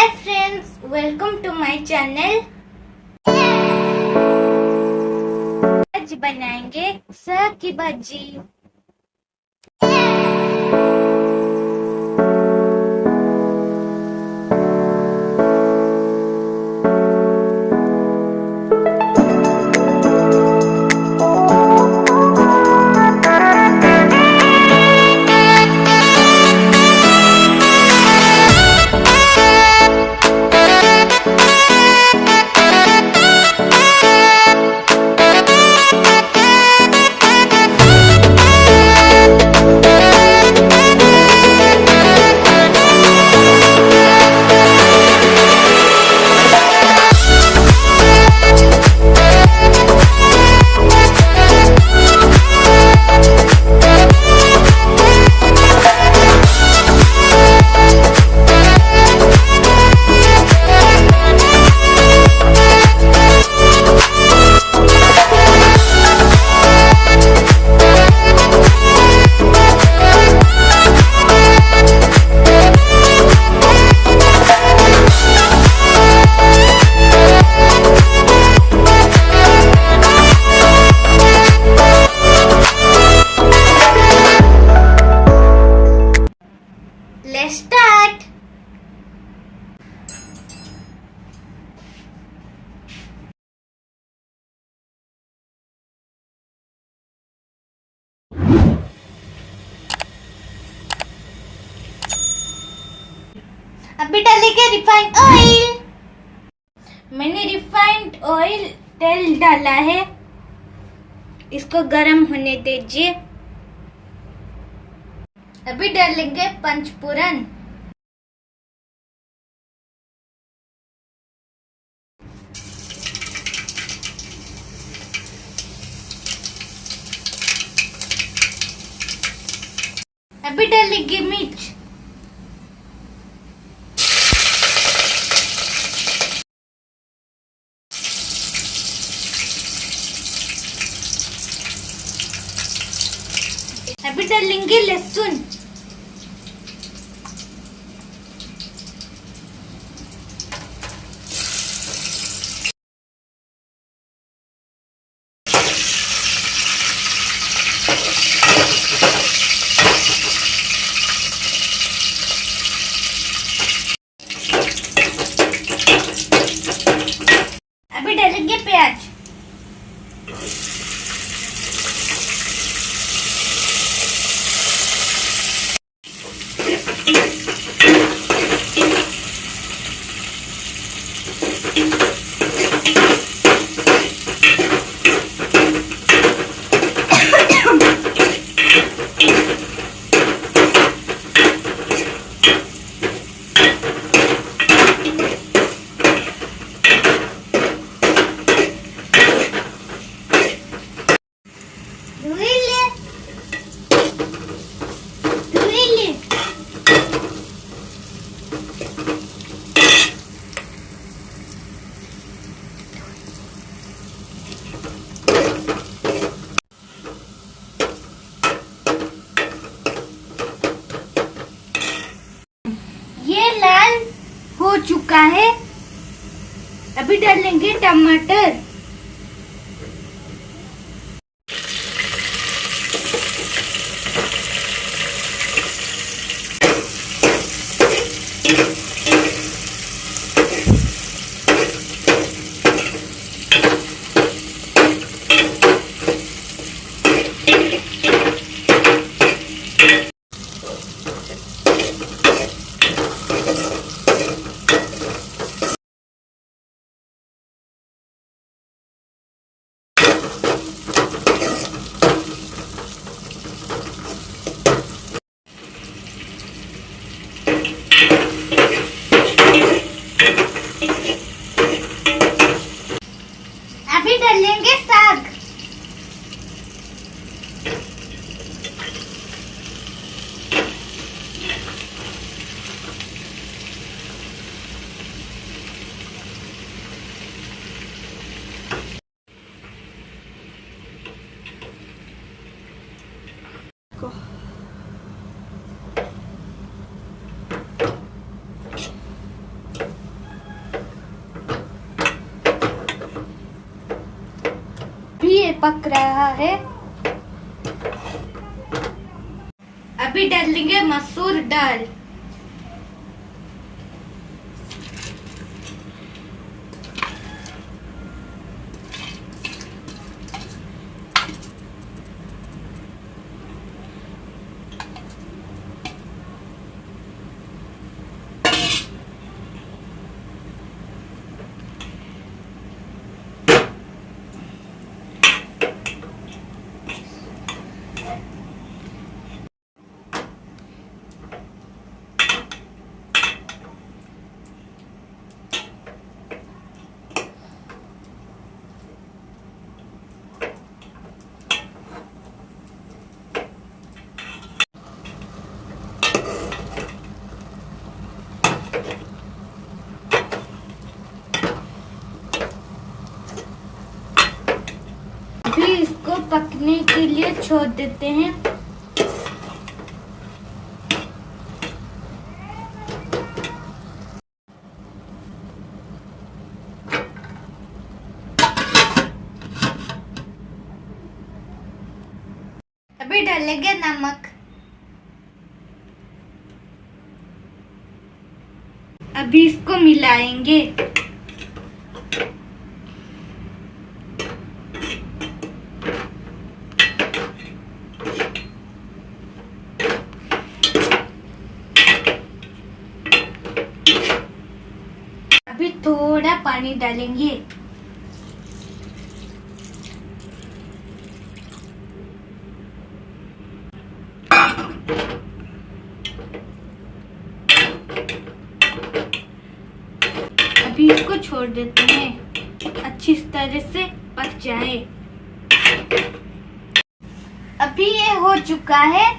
Hi friends, welcome to my channel. आज बनाएंगे साग की भाजी. Let's start. अभी डालेंगे रिफाइंड ऑयल. मैंने रिफाइंड ऑयल तेल डाला है. इसको गरम होने दीजिए. अभी डालेंगे पंचफोरन. अभी डालेंगे मिर्च. अभी डालेंगे लहसुन. अभी डालेंगे प्याज. ये लाल हो चुका है. अभी डालेंगे टमाटर. पक रहा है। अभी डालेंगे मसूर दाल। अभी इसको पकने के लिए छोड़ देते हैं। अभी डालेंगे नमक। अभी इसको मिलाएंगे। अभी थोड़ा पानी डालेंगे। अभी इसको छोड़ देते हैं, अच्छी तरह से पक जाए। अभी ये हो चुका है।